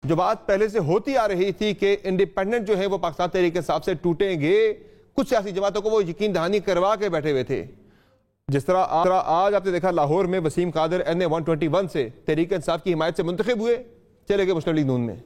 جو بات پہلے سے ہوتی آ رہی تھی کہ انڈیپینڈنٹ جو ہے وہ پاکستان تحریک انصاف سے ٹوٹیں گے، کچھ سیاسی جماعتوں کو وہ یقین دہانی کروا کے بیٹھے ہوئے تھے. جس طرح آج آپ نے دیکھا لاہور میں وسیم قادر NA 121 سے تحریک انصاف کی حمایت سے منتخب ہوئے، چلے گئے مسلم لیگ نون میں.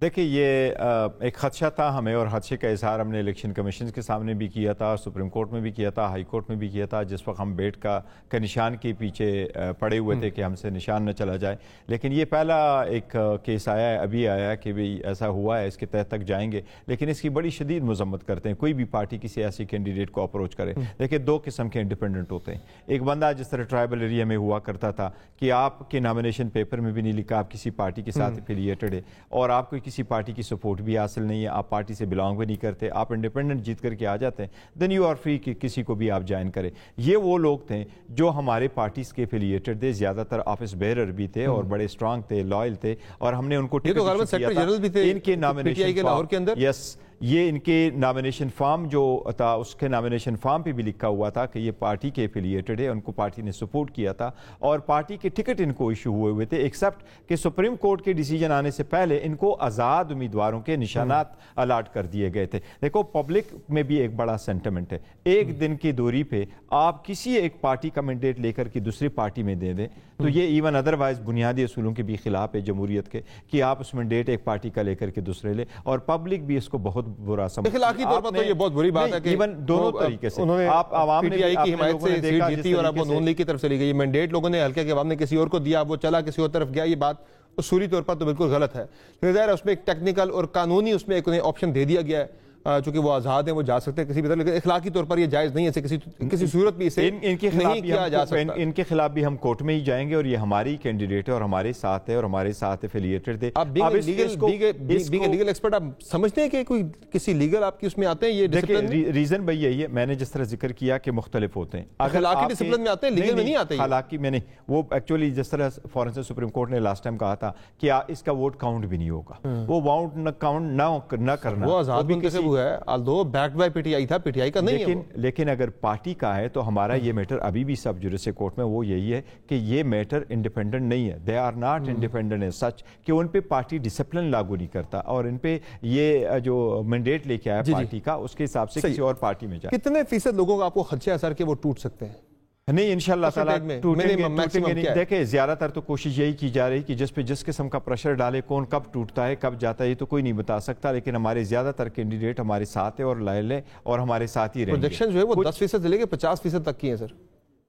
دیکھیں یہ ایک خدشہ تھا ہمیں، اور خدشے کا اظہار ہم نے الیکشن کمیشن کے سامنے بھی کیا تھا، سپریم کورٹ میں بھی کیا تھا، ہائی کورٹ میں بھی کیا تھا، جس وقت ہم بیٹ کا نشان کے پیچھے پڑے ہوئے تھے کہ ہم سے نشان نہ چلا جائے. لیکن یہ پہلا ایک کیس آیا ہے، ابھی آیا ہے کہ بھئی ایسا ہوا ہے، اس کے تحت تک جائیں گے. لیکن اس کی بڑی شدید مذمت کرتے ہیں کوئی بھی پارٹی کسی ایسی کینڈیڈیٹ کو اپروچ کرے. دیکھیں دو قسم کے انڈیپینڈنٹ ہوتے ہیں. ایک بندہ جس طرح ٹرائبل ایریا میں ہوا کرتا تھا کہ آپ کے نامینیشن پیپر میں بھی نہیں لکھا آپ کسی پارٹی کے ساتھ افیلیٹڈ ہے، اور آپ کو کسی پارٹی کی سپورٹ بھی حاصل نہیں ہے، آپ پارٹی سے بلانگ بھی نہیں کرتے، آپ انڈیپینڈنٹ جیت کر کے آ جاتے ہیں، دین یو آر فری کہ کسی کو بھی آپ جوائن کریں. یہ وہ لوگ تھے جو ہمارے پارٹیز کے افیلیٹڈ تھے، زیادہ تر آفس بیرر بھی تھے اور بڑے اسٹرانگ تھے، لائل تھے، اور ہم نے ان کو ان کے نامینیشن یہ ان کے نامینیشن فارم جو تھا اس کے نامینیشن فارم پہ بھی لکھا ہوا تھا کہ یہ پارٹی کے افیلیٹڈ ہے، ان کو پارٹی نے سپورٹ کیا تھا، اور پارٹی کے ٹکٹ ان کو ایشو ہوئے تھے، ایکسپٹ کہ سپریم کورٹ کے ڈیسیجن آنے سے پہلے ان کو آزاد امیدواروں کے نشانات الاٹ کر دیے گئے تھے. دیکھو پبلک میں بھی ایک بڑا سینٹیمنٹ ہے، ایک دن کی دوری پہ آپ کسی ایک پارٹی کا مینڈیٹ لے کر کے دوسری پارٹی میں دے دیں تو یہ ایون ادروائز بنیادی اصولوں کے بھی خلاف ہے جمہوریت کے، کہ آپ اس مینڈیٹ ایک پارٹی کا لے کر کے دوسرے لے، اور پبلک بھی اس کو بہت برا سمجھتی ہے. اخلاقی طور پر تو یہ بہت بری بات ہے کہ ایون دونوں طریقے سے آپ عوام نے کی حمایت سے سیٹ جیتی اور اب وہ نون لیگ کی طرف چلی گئی. مینڈیٹ لوگوں نے ہلکے کے عوام نے کسی اور کو دیا، وہ چلا کسی اور طرف گیا. یہ بات اصولی طور پر تو بالکل غلط ہے. ظاہر ہے اس میں ایک ٹیکنیکل اور قانونی اس میں ایک انہیں آپشن دے دیا گیا ہے، چونکہ وہ آزاد ہیں، وہ جا سکتے ہیں کسی بھی طرح، لیکن اخلاقی طور پر یہ جائز نہیں ہے، کسی صورت بھی اسے نہیں کیا جا سکتا. ان کے خلاف بھی ہم کورٹ میں ہی جائیں گے، اور یہ ہماری کینڈیڈیٹ ہے اور ہمارے ساتھ ہے اور ہمارے ساتھ افیلیٹڈ تھے. آپ لیگل ایکسپرٹ آپ سمجھتے ہیں کہ کوئی کسی لیگل آپ کی اس میں آتے ہیں؟ یہ دیکھیں ریزن بھائی یہی ہے، میں نے جس طرح ذکر کیا کہ مختلف ہوتے ہیں. اخلاقی ڈسپلن میں آتے ہیں، لیگل میں نہیں آتے. اخلاقی میں نہیں، وہ ایکچولی جس طرح فورن سے سپریم کورٹ نے لاسٹ ٹائم کہا تھا کہ اس کا ووٹ کاؤنٹ بھی نہیں ہوگا، وہ ووٹ کاؤنٹ نہ کرنا، وہ آزاد منتخب ہوا ہے آلدو backed by P T I تھا، پی ٹی آئی کا نہیں ہے. لیکن اگر پارٹی کا ہے تو ہمارا یہ میٹر ابھی بھی سب جوڈیشل کورٹ میں وہ یہی ہے کہ یہ میٹر انڈیپینڈنٹ نہیں ہے. They are not independent as such کہ ان پہ پارٹی ڈسپلن لاگو نہیں کرتا، اور ان پہ یہ جو مینڈیٹ لے کے آیا پارٹی کا اس کے حساب سے کسی اور پارٹی میں جائے. کتنے فیصد لوگوں کا آپ کو خدشہ ہے سر کہ وہ ٹوٹ سکتے ہیں؟ نہیں انشاءاللہ تعالیٰ ٹوٹیں گے. دیکھیں زیادہ تر تو کوشش یہی کی جا رہی کہ جس پہ جس قسم کا پریشر ڈالے، کون کب ٹوٹتا ہے کب جاتا ہے یہ تو کوئی نہیں بتا سکتا. لیکن ہمارے زیادہ تر کینڈیڈیٹ ہمارے ساتھ ہیں اور لائل ہیں اور ہمارے ساتھ ہی رہیں گے. پروجیکشن جو ہے وہ 10% سے لے کے 50% تک کی ہیں سر.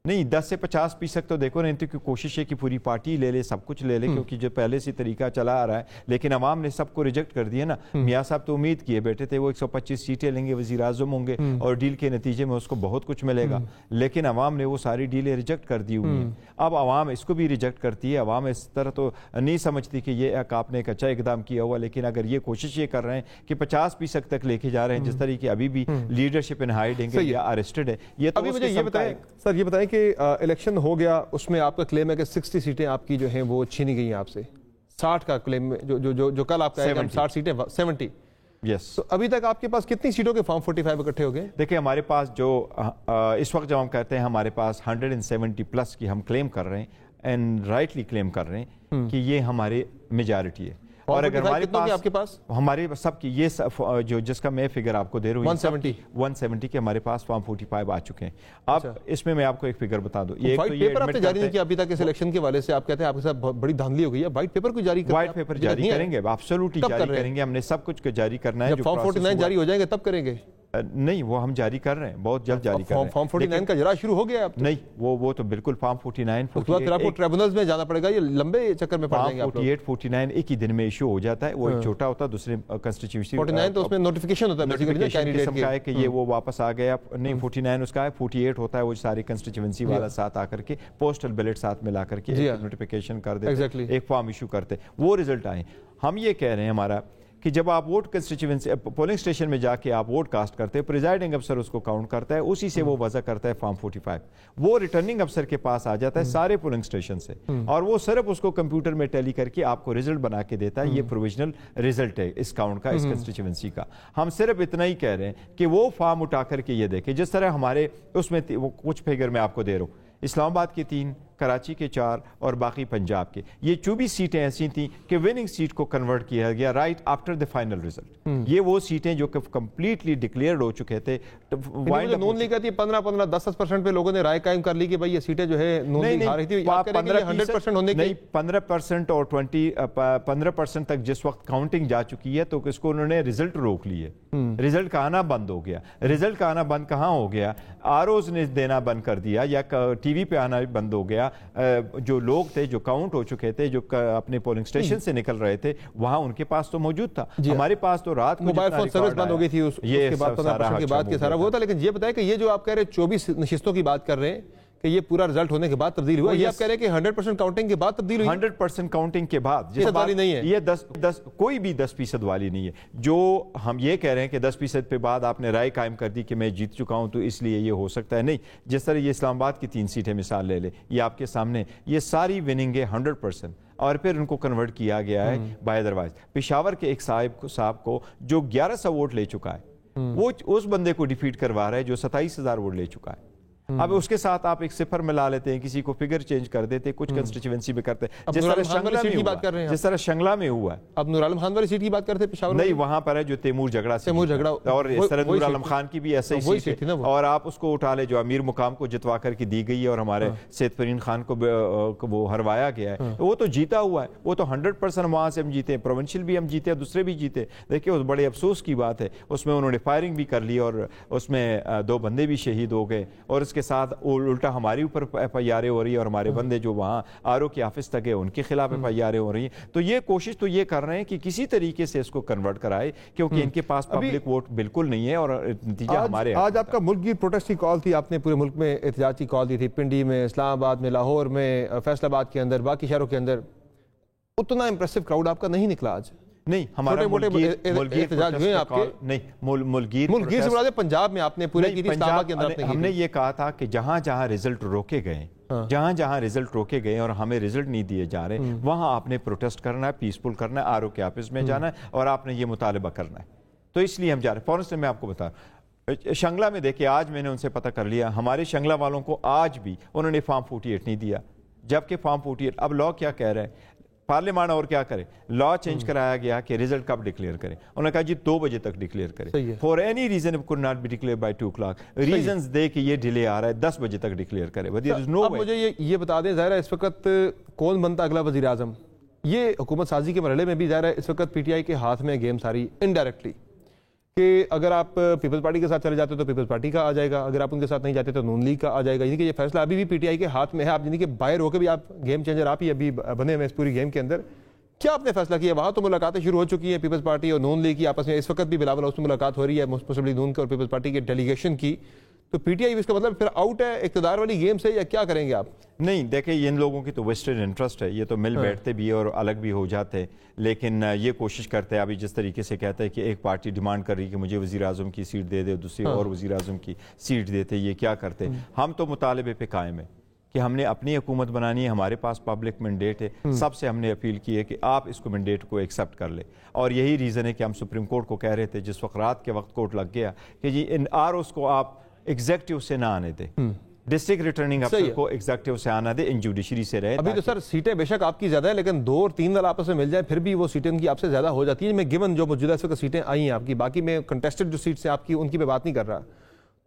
نہیں 10 سے 50% تو دیکھو نا، ان کی کوشش ہے کہ پوری پارٹی لے لے، سب کچھ لے لے، کیونکہ جو پہلے سے طریقہ چلا آ رہا ہے. لیکن عوام نے سب کو ریجیکٹ کر دیا نا. میاں صاحب تو امید کیے بیٹھے تھے وہ 125 سیٹیں لیں گے، وزیر اعظم ہوں گے اور ڈیل کے نتیجے میں اس کو بہت کچھ ملے گا. لیکن عوام نے وہ ساری ڈیلیں ریجیکٹ کر دی ہوئی ہیں. اب عوام اس کو بھی ریجیکٹ کرتی ہے. عوام اس طرح تو نہیں سمجھتی کہ یہ آپ نے ایک اچھا اقدام کیا ہوا، لیکن اگر یہ کوشش یہ کر رہے ہیں کہ 50% تک لے کے جا رہے ہیں، جس طرح کی ابھی بھی لیڈرشپ ان ہائیڈنگ ہے یا اریسٹڈ ہے. یہ تو مجھے یہ بتائیں سر، یہ بتائیں کہ الیکشن ہو گیا، اس میں آپ کا کلیم ہے کہ 60 سیٹیں آپ کی جو ہیں وہ چھینی گئی ہیں آپ سے. 60 کا کلیم جو کل آپ کا 60 سیٹیں 70. یس. تو ابھی تک آپ کے پاس کتنی سیٹوں کے فارم 45 اکٹھے ہو گئے؟ دیکھیں ہمارے پاس جو اس وقت جب ہم کہتے ہیں ہمارے پاس 170 پلس کی ہم کلیم کر رہے ہیں، اینڈ رائٹلی کلیم کر رہے ہیں کہ یہ ہماری میجارٹی ہے. اور اگر ہمارے پاس ہمارے سب کی یہ جو جس کا میں فگر آپ کو دے رہا ہوں 170 کے ہمارے پاس فارم 45 آ چکے ہیں. اب اس میں آپ کو ایک فگر بتا دوں. وائٹ پیپر آپ نے جاری نہیں کیا ابھی تک اس الیکشن کے حوالے سے؟ آپ کہتے ہیں آپ کے ساتھ بڑی دھاندلی ہو گئی ہے. وائٹ پیپر کو جاری وائٹ پیپر جاری کریں گے، ایبسولوٹلی جاری کریں گے. ہم نے سب کچھ جاری کرنا ہے. جب فارم 49 جاری ہو جائیں گے تب کریں گے؟ نہیں وہ ہم جاری کر رہے ہیں، بہت جلد جاری کر رہے ہیں. فارم 49 کا اجرا شروع ہو گیا اب؟ نہیں وہ تو بالکل فارم 49 پھر آپ کو ٹریبونلز میں جانا پڑے گا، یہ لمبے چکر میں پڑ جائیں گے. 48 49 ایک ہی دن میں ایشو ہو جاتا ہے. وہ ایک چھوٹا ہوتا ہے دوسرے کنسٹیٹیوشن 49 تو اس میں نوٹیفیکیشن ہوتا ہے قسم کا ہے کہ یہ وہ واپس آ گیا. نہیں 49 اس کا ہے. 48 ہوتا ہے وہ ساری کنسٹیٹیوشنسی والا ساتھ آ کر کے پوسٹل بیلٹ ساتھ ملا کر کے نوٹیفیکیشن کر دیتے، ایک فارم ایشو کرتے. وہ رزلٹ آئے. ہم یہ کہہ رہے ہیں ہمارا کہ جب آپ ووٹ کنسٹیچوئنسی پولنگ اسٹیشن میں جا کے آپ ووٹ کاسٹ کرتے ہیں، پریزائڈنگ افسر اس کو کاؤنٹ کرتا ہے، اسی سے وہ وضع کرتا ہے فارم 45. وہ ریٹرننگ افسر کے پاس آ جاتا ہے سارے پولنگ اسٹیشن سے، اور وہ صرف اس کو کمپیوٹر میں ٹیلی کر کے آپ کو رزلٹ بنا کے دیتا ہے. یہ پروویژنل رزلٹ ہے اس کاؤنٹ کا، اس کنسٹیچوئنسی کا. ہم صرف اتنا ہی کہہ رہے ہیں کہ وہ فارم اٹھا کر کے یہ دیکھیں. جس طرح ہمارے اس میں کچھ فگر میں آپ کو دے رہا ہوں، اسلام آباد کے 3، کراچی کے 4 اور باقی پنجاب کے. یہ 24 سیٹیں ایسی تھیں کہ وننگ سیٹ کو کنورٹ کیا گیا right after the final result. یہ وہ سیٹیں جو کہ کمپلیٹلی ڈکلیئرڈ ہو چکے تھے. نون لیگ کہتی ہے 15-10% پہ لوگوں نے رائے قائم کر لی کہ بھائی یہ سیٹیں جو ہے نون لیگ ہار رہی تھی. 100% ہونے کی 15% اور 15% تک جس وقت کاؤنٹنگ جا چکی ہے تو اس کو انہوں نے ریزلٹ روک لیے. ریزلٹ کا آنا بند ہو گیا. ریزلٹ کا آنا بند کہاں ہو گیا؟ آروز نے دینا بند کر دیا یا ٹی وی پہ آنا بند ہو گیا. جو لوگ تھے جو کاؤنٹ ہو چکے تھے جو اپنے پولنگ اسٹیشن سے نکل رہے تھے وہاں ان کے پاس تو موجود تھا. ہمارے پاس تو رات موبائل فون سروس بند ہو گئی تھی اس کے بعد 15% کے بعد کے سارا وہ تھا. لیکن یہ بتائیں کہ یہ جو آپ کہہ رہے 24 نشستوں کی بات کر رہے ہیں کہ یہ پورا رزلٹ ہونے کے بعد تبدیل ہوا, یہ آپ کہہ رہے ہیں کہ 100% کاؤنٹنگ کے بعد تبدیل ہوئی. 100% کاؤنٹنگ کے بعد یہ والی نہیں ہے, یہ 10 کوئی بھی 10% والی نہیں ہے. جو ہم یہ کہہ رہے ہیں کہ 10% پہ بعد آپ نے رائے قائم کر دی کہ میں جیت چکا ہوں تو اس لیے یہ ہو سکتا ہے, نہیں. جس طرح یہ اسلام آباد کی 3 سیٹیں مثال لے لیں, یہ آپ کے سامنے یہ ساری وننگ ہے 100%, اور پھر ان کو کنورٹ کیا گیا ہے بائی ادروائز. پشاور کے ایک صاحب کو جو 1100 ووٹ لے چکا ہے وہ اس بندے کو ڈیفیٹ کروا رہا ہے جو 27,000 ووٹ لے چکا ہے. اب اس کے ساتھ آپ ایک صفر ملا لیتے ہیں, کسی کو فگر چینج کر دیتے, کچھ کنسٹیچوینسی میں کرتے ہیں جس طرح شنگلہ میں ہوا ہے. اب نور عالم خان والی سیٹ کی بات کرتے ہیں پشاور نہیں, وہاں پر ہے جو تیمور جھگڑا اور اس طرح نور عالم خان کی بھی ایسا ہی سیٹ ہے. اور آپ اس کو اٹھا لے جو امیر مقام کو جتوا کر کے دی گئی ہے اور ہمارے سید فرین خان کو وہ ہروایا گیا ہے, وہ تو جیتا ہوا ہے. وہ تو 100% وہاں سے ہم جیتے ہیں, پروونشل بھی ہم جیتے ہیں, دوسرے بھی جیتے. دیکھیں اس بڑے افسوس کی بات ہے, اس میں انہوں نے فائرنگ بھی کر لی اور اس میں 2 بندے بھی شہید ہو گئے, اور اس کے ساتھ الٹا ہماری اوپر ایف آئی آریں ہو رہی ہے اور ہمارے بندے جو وہاں آر او کے آفس تک ہے ان کے خلاف ایف آئی آریں ہو رہی ہیں. تو یہ کوشش تو یہ کر رہے ہیں کہ کسی طریقے سے اس کو کنورٹ کرائے, کیونکہ ان کے پاس پبلک ووٹ بالکل نہیں ہے اور نتیجہ ہمارے. آج آپ کا ملک گیر پروٹیسٹ کی کال تھی, آپ نے پورے ملک میں احتجاج کی کال دی تھی, پنڈی میں, اسلام آباد میں, لاہور میں, فیصل آباد کے اندر, باقی شہروں کے اندر. اتنا امپریسو کراؤڈ آپ کا نہیں نکلا آج. نہیں, ہمارا احتجاج ہوئے آپ کے نہیں, ملک سے مراد پنجاب میں آپ نے پورے کی تھی, اسلام آباد کے اندر ہم نے یہ کہا تھا کہ جہاں جہاں ریزلٹ روکے گئے جہاں ریزلٹ روکے گئے اور ہمیں ریزلٹ نہیں دیے جا رہے وہاں آپ نے پروٹیسٹ کرنا ہے, پیسفل کرنا ہے, آر او کے آفس میں جانا ہے اور آپ نے یہ مطالبہ کرنا ہے. تو اس لیے ہم جا رہے ہیں. فوراً سے میں آپ کو بتا رہا ہوں, شنگلہ میں دیکھیں آج میں نے ان سے پتہ کر لیا, ہمارے شنگلہ والوں کو آج بھی انہوں نے فارم 48 نہیں دیا, جبکہ فارم 48 اب لا کیا کہہ رہے ہیں, پارلیمان اور کیا کرے, لا چینج کرایا گیا کہ ریزلٹ کب ڈکلیئر کریں. انہوں نے کہا جی 2 بجے تک ڈکلیئر کریں. For any reason it could not be declare by 2 o'clock. Reasons دے کہ یہ ڈیلے آ رہا ہے 10 بجے تک ڈکلیئر کرے. اب مجھے یہ بتا دیں, ظاہر ہے اس وقت کون بنتا اگلا وزیر اعظم, یہ حکومت سازی کے مرحلے میں بھی ظاہر ہے اس وقت پی ٹی آئی کے ہاتھ میں گیم ساری انڈائریکٹلی, کہ اگر آپ پیپلز پارٹی کے ساتھ چلے جاتے تو پیپلز پارٹی کا آ جائے گا, اگر آپ ان کے ساتھ نہیں جاتے تو نون لیگ کا آ جائے گا. یعنی کہ یہ فیصلہ ابھی بھی پی ٹی آئی کے ہاتھ میں ہے. آپ یعنی کہ باہر ہو کے بھی آپ گیم چینجر آپ ہی ابھی بنے ہوئے اس پوری گیم کے اندر. کیا آپ نے فیصلہ کیا؟ وہاں تو ملاقاتیں شروع ہو چکی ہیں پیپلز پارٹی اور نون لیگ کی آپس میں, اس وقت بھی بلاول ہاؤس میں ملاقات ہو رہی ہے مسلم لیگ نون کے اور پیپلز پارٹی کے ڈیلیگیشن کی. تو پی ٹی آئی اس کا مطلب پھر آؤٹ ہے اقتدار والی گیم سے, یا کیا کریں گے آپ؟ نہیں دیکھیں, ان لوگوں کی تو ویسٹرن انٹرسٹ ہے, یہ تو مل بیٹھتے بھی اور الگ بھی ہو جاتے, لیکن یہ کوشش کرتے ہیں ابھی جس طریقے سے کہتے ہیں کہ ایک پارٹی ڈیمانڈ کر رہی کہ مجھے وزیر اعظم کی سیٹ دے دے, دوسری اور وزیر اعظم کی سیٹ دیتے, یہ کیا کرتے. ہم تو مطالبے پہ قائم ہیں کہ ہم نے اپنی حکومت بنانی ہے, ہمارے پاس پبلک مینڈیٹ ہے. سب سے ہم نے اپیل کی ہے کہ آپ اس کو مینڈیٹ کو ایکسیپٹ کر لیں, اور یہی ریزن ہے کہ ہم سپریم کورٹ کو کہہ رہے تھے جس وقت رات کے وقت کورٹ لگ گیا کہ جی ان آر اوز کو آپ ایگزیکٹو سے نہ آنے دیں, ڈسٹرکٹ ریٹرننگ افسر کو ایگزیکٹو سے آنا دے, ان جوڈیشری سے رہے. ابھی تو سر سیٹیں بے شک آپ کی زیادہ ہیں, لیکن 2 اور 3 دل آپس میں مل جائیں پھر بھی وہ سیٹیں ان کی آپ سے زیادہ ہو جاتی ہیں. میں گیون جو موجودہ اس وقت سیٹیں آئی ہیں آپ کی, باقی میں کنٹیسٹڈ جو سیٹس ہیں آپ کی ان کی میں بات نہیں کر رہا,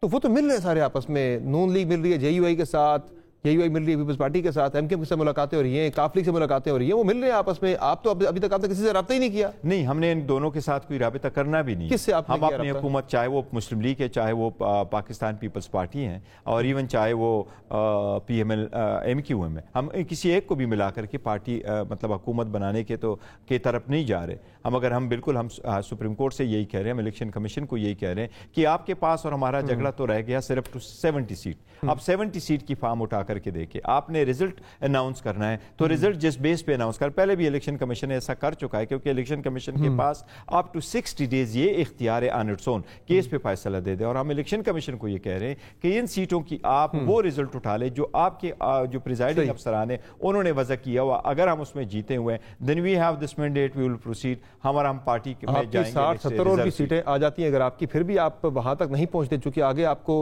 تو وہ تو مل رہے ہیں سارے آپس میں. نون لیگ مل رہی ہے جے یو آئی کے ساتھ, جے یو آئی مل رہی ہے پیپلز پارٹی کے ساتھ, ایم کے سے ملاقاتیں ہو رہی ہیں, کاف لیگ سے ملاقاتیں ہو رہی ہیں, وہ مل رہے ہیں آپس میں. آپ تو ابھی تک آپ نے کسی سے رابطہ ہی نہیں کیا. نہیں, ہم نے ان دونوں کے ساتھ کوئی رابطہ کرنا بھی نہیں. کس سے آپ نے ہم اپنی حکومت, چاہے وہ مسلم لیگ ہے, چاہے وہ پاکستان پیپلز پارٹی ہیں, اور ایون چاہے وہ P M L M Q M ہے, ہم کسی ایک کو بھی ملا کر کے پارٹی مطلب حکومت بنانے کے طرف نہیں جا رہے. ہم بالکل ہم سپریم کورٹ سے یہی کہہ رہے ہیں, ہم الیکشن کمیشن کو یہی کہہ رہے ہیں کہ آپ کے پاس اور ہمارا جھگڑا تو رہ گیا صرف 70 سیٹ. اب 70 سیٹ کی فارم اٹھا کر کے دیکھیں, آپ نے رزلٹ اناؤنس کرنا ہے تو رزلٹ جس بیس پہ اناؤنس کر, پہلے بھی الیکشن کمیشن ایسا کر چکا ہے, کیونکہ الیکشن کمیشن کے پاس اپ ٹو 60 ڈیز یہ اختیار ہے آن اٹس اون کہ اس پہ فیصلہ دے دے. اور ہم الیکشن کمیشن کو یہ کہہ رہے ہیں کہ ان سیٹوں کی آپ وہ رزلٹ اٹھا لے جو آپ کے جو پریزائڈنگ افسران ہیں انہوں نے وضع کیا ہوا. اگر ہم اس میں جیتے ہوئے ہیں then we have this mandate, we will proceed. ہم پارٹی میں جائیں گے. 60-70 اور بھی سیٹیں آ جاتی ہیں اگر آپ کی, پھر بھی آپ وہاں تک نہیں پہنچتے چونکہ آگے آپ کو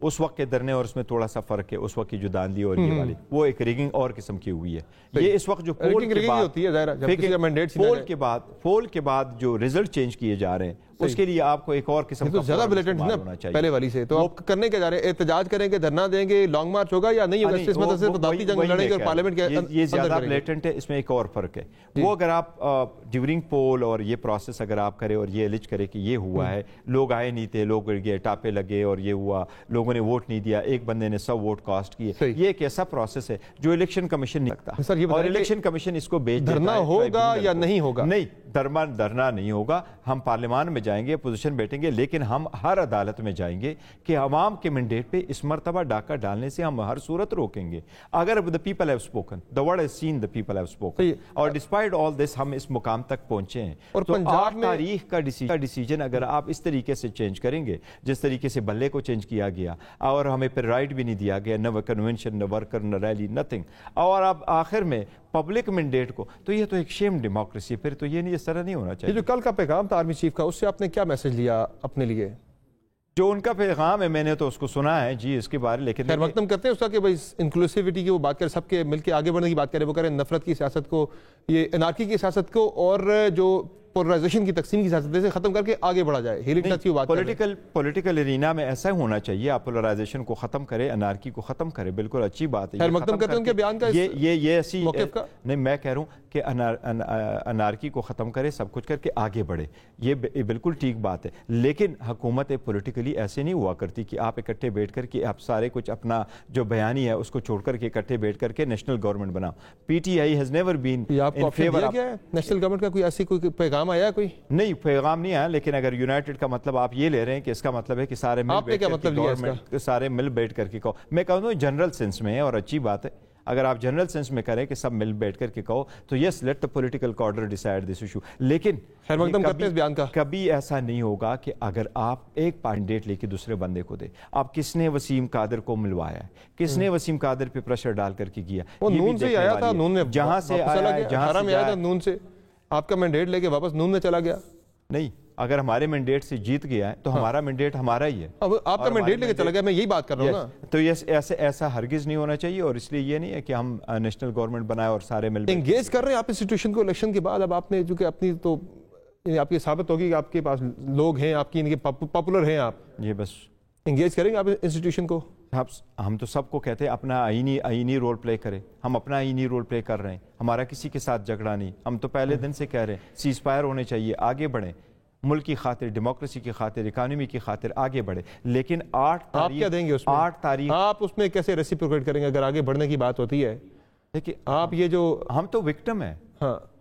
اس وقت کے دھرنے اور اس میں تھوڑا سا فرق ہے. اس وقت کی جو داندلی اور یہ والی وہ ایک ریگنگ اور قسم کی ہوئی ہے. یہ اس وقت جو پول کے بعد جو رزلٹ چینج کیے جا رہے ہیں اس کے لیے آپ کو ایک اور قسم کا زیادہ بلیٹنٹ ہونا چاہیے پہلے والی سے. تو آپ کرنے کے جا رہے ہیں, احتجاج کریں گے, دھرنا دیں گے, لانگ مارچ ہوگا یا نہیں ہوگا؟ اس مدد سے تو دعوتی جنگ لڑیں گے اور پارلیمنٹ کے یہ زیادہ بلیٹنٹ ہے. اس میں ایک اور فرق ہے, وہ اگر آپ ڈیورنگ پول اور یہ پروسیس اگر آپ کرے اور یہ الج کرے کہ یہ ہوا ہے, لوگ آئے نہیں تھے, لوگ گئے, ٹاپے لگے اور یہ ہوا, لوگوں نے ووٹ نہیں دیا, ایک بندے نے 100 ووٹ کاسٹ کیے, یہ ایک ایسا پروسیس ہے جو الیکشن کمیشن نہیں رکھتا. اور الیکشن کمیشن اس کو بیچ دھرنا ہوگا یا نہیں ہوگا؟ نہیں, دھرنا نہیں ہوگا. ہم پارلیمان میں جائیں گے, اپوزیشن بیٹھیں گے, لیکن ہم ہر عدالت میں جائیں گے کہ عوام کے مینڈیٹ پہ اس مرتبہ ڈاکہ ڈالنے سے ہم ہر صورت روکیں گے. اگر the people have spoken, the word has seen, the people have spoken, اور despite all this ہم اس مقام تک پہنچے ہیں. اور تو 8 تاریخ کا ڈیسیجن اگر آپ اس طریقے سے چینج کریں گے جس طریقے سے بلے کو چینج کیا گیا, اور ہمیں پھر رائٹ بھی نہیں دیا گیا, نہ کنونشن, نہ ورکر, نہ ریلی, نتھنگ, اور اب آخر میں پبلک مینڈیٹ کو, تو یہ تو ایک شیم ڈیموکریسی. پھر تو یہ نہیں, اس طرح نہیں ہونا چاہیے. یہ جو کل کا پیغام تھا آرمی چیف کا, اس سے آپ نے کیا میسج لیا اپنے لیے؟ جو ان کا پیغام ہے میں نے تو اس کو سنا ہے جی, اس کے بارے. لیکن خیر وقت ہم کرتے ہیں اس کا کہ بھائی انکلوسیوٹی کی وہ بات کریں, سب کے مل کے آگے بڑھنے کی بات کریں. وہ کریں نفرت کی سیاست کو, یہ انارکی کی سیاست کو, اور جو پولرائزیشن کی تقسیم کی سیاست سے ختم کر کے آگے بڑھا جائے. ہیلنگ ٹچ کی بات پولیٹیکل ارینا میں ایسا ہونا چاہیے, آپ پولرائزیشن کو ختم کرے, انارکی کو ختم کرے, بالکل اچھی بات ہے. خیر مقدم کرتے ہیں ان کے بیان کا یہ ایسی موقف کا. نہیں, میں کہہ رہا ہوں کہ انارکی کو ختم کرے, سب کچھ کر کے آگے بڑھے, یہ بالکل ٹھیک بات ہے. لیکن حکومت پولیٹیکلی ایسے نہیں ہوا کرتی کہ آپ اکٹھے بیٹھ کر کے آپ سارے کچھ اپنا جو بیانی ہے اس کو چھوڑ کر کے اکٹھے بیٹھ کر کے نیشنل گورنمنٹ بناؤ. P T I has never been in favour of national government کا. کوئی ایسی کوئی پیغام آیا؟ کوئی نہیں پیغام نہیں آیا, لیکن اگر یونائٹڈ کا مطلب آپ یہ لے رہے ہیں کہ اس کا مطلب ہے کہ سارے مل بیٹھ کر کے کہو. میں کہوں گا جنرل سینس میں ہے اور اچھی بات ہے. اگر آپ جنرل سینس میں کریں کہ سب مل بیٹھ کر کے کہو تو yes, let the political cadre decide this issue. لیکن کبھی ایسا نہیں ہوگا کہ اگر آپ ایک کینڈیڈیٹ لے کے دوسرے بندے کو دے. آپ کس نے وسیم قادر کو ملوایا ہے, کس نے وسیم قادر پہ پریشر ڈال کر کے کیا؟ وہ نون سے آیا تھا, نون نے جہاں سے آیا تھا نون سے, آپ کا مینڈیٹ لے کے واپس نون میں چلا گیا. نہیں, اگر ہمارے مینڈیٹ سے جیت گیا ہے تو ہمارا مینڈیٹ ہمارا ہی ہے. اب آپ کا مینڈیٹ لے کے چلا گیا, میں یہی بات کر رہا ہوں نا. تو ایسا ہرگز نہیں ہونا چاہیے, اور اس لیے یہ نہیں ہے کہ ہم نیشنل گورنمنٹ بنائے اور سارے مل انگیج کر رہے ہیں آپ انسٹیٹیوشن کو. الیکشن کے بعد اب آپ نے جو کہ اپنی تو آپ کی ثابت ہوگی کہ آپ کے پاس لوگ ہیں, آپ کی پاپولر ہیں آپ, یہ بس انگیج کریں گے آپ انسٹیٹیوشن کو. ہم تو سب کو کہتے ہیں اپنا آئینی رول پلے کریں. ہم اپنا آئینی رول پلے کر رہے ہیں, ہمارا کسی کے ساتھ جھگڑا نہیں. ہم تو پہلے دن سے کہہ رہے ہیں سیز فائر ہونے چاہیے, آگے بڑھیں, ملک کی خاطر, ڈیموکریسی کی خاطر, اکانومی کی خاطر آگے بڑھے. لیکن 8 تاریخ آپ اس میں کیسے ریسیپروکیٹ کریں گے اگر آگے بڑھنے کی بات ہوتی ہے؟ دیکھیں آپ یہ جو ہم تو وکٹم ہیں,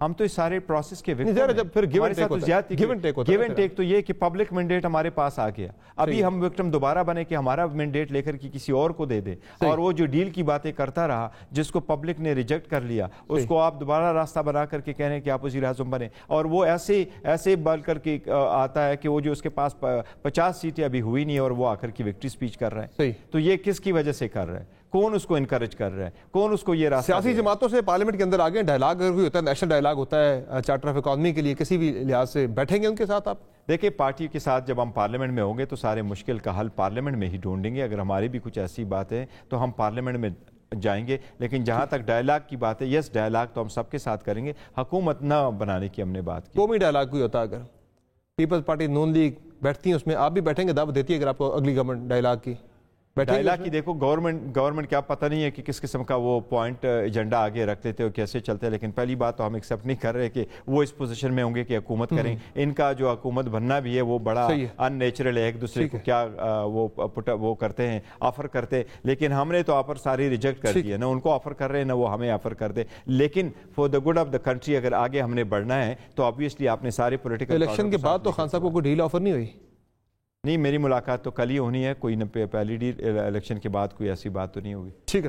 ہم تو اس سارے پروسیس کے گیو اینڈ ٹیک. تو یہ کہ پبلک مینڈیٹ ہمارے پاس آ گیا, ابھی ہم وکٹم دوبارہ بنے کہ ہمارا مینڈیٹ لے کر کے کسی اور کو دے دے, اور وہ جو ڈیل کی باتیں کرتا رہا جس کو پبلک نے ریجیکٹ کر لیا, اس کو آپ دوبارہ راستہ بنا کر کے کہہ رہے ہیں کہ آپ وزیر اعظم بنے, اور وہ ایسے بل کر کے آتا ہے کہ وہ جو اس کے پاس 50 سیٹیں ابھی ہوئی نہیں اور وہ آ کر کی وکٹری اسپیچ کر رہے ہیں. تو یہ کس کی وجہ سے کر رہے ہیں؟ کون اس کو انکریج کر رہا ہے؟ کون اس کو یہ راستہ؟ سیاسی جماعتوں سے پارلیمنٹ کے اندر آگے ڈائلاگ ہوتا ہے, نیشنل ڈائلاگ ہوتا ہے چارٹر آف اکانومی کے لیے, کسی بھی لحاظ سے بیٹھیں گے ان کے ساتھ آپ؟ دیکھیں, پارٹی کے ساتھ جب ہم پارلیمنٹ میں ہوں گے تو سارے مشکل کا حل پارلیمنٹ میں ہی ڈھونڈیں گے. اگر ہماری بھی کچھ ایسی بات ہے تو ہم پارلیمنٹ میں جائیں گے. لیکن جہاں تک ڈائلاگ کی بات ہے, یس ڈائلاگ تو ہم سب کے ساتھ کریں گے, حکومت نہ بنانے کی ہم نے بات کی. قومی ڈائلاگ کوئی ہوتا ہے, اگر پیپلز پارٹی نون لیگ بیٹھتی ہیں اس میں, آپ بھی بیٹھیں گے, دعوت دیتی ہے اگر آپ کو اگلی گورنمنٹ ڈائلاگ کی؟ ڈائلاگ کی دیکھو گورنمنٹ کیا پتہ نہیں ہے کہ کس قسم کا وہ پوائنٹ ایجنڈا آگے رکھ لیتے اور کیسے چلتے ہیں. لیکن پہلی بات تو ہم ایکسیپٹ نہیں کر رہے کہ وہ اس پوزیشن میں ہوں گے کہ حکومت کریں. ان کا جو حکومت بننا بھی ہے وہ بڑا ان نیچرل ہے, ایک دوسرے کو کیا وہ کرتے ہیں, آفر کرتے. لیکن ہم نے تو آفر ساری ریجیکٹ کر دی ہے, نہ ان کو آفر کر رہے ہیں نہ وہ ہمیں آفر کر دے. لیکن for the good of the country اگر آگے ہم نے بڑھنا ہے تو آبویسلی آپ نے سارے پولیٹیکل الیکشن کے بعد تو خان صاحب کو کوئی ڈیل آفر نہیں ہوئی؟ نہیں, میری ملاقات تو کل ہی ہونی ہے, کوئی نہ پہلی ڈیل الیکشن کے بعد کوئی ایسی بات تو نہیں ہوگی. ٹھیک ہے.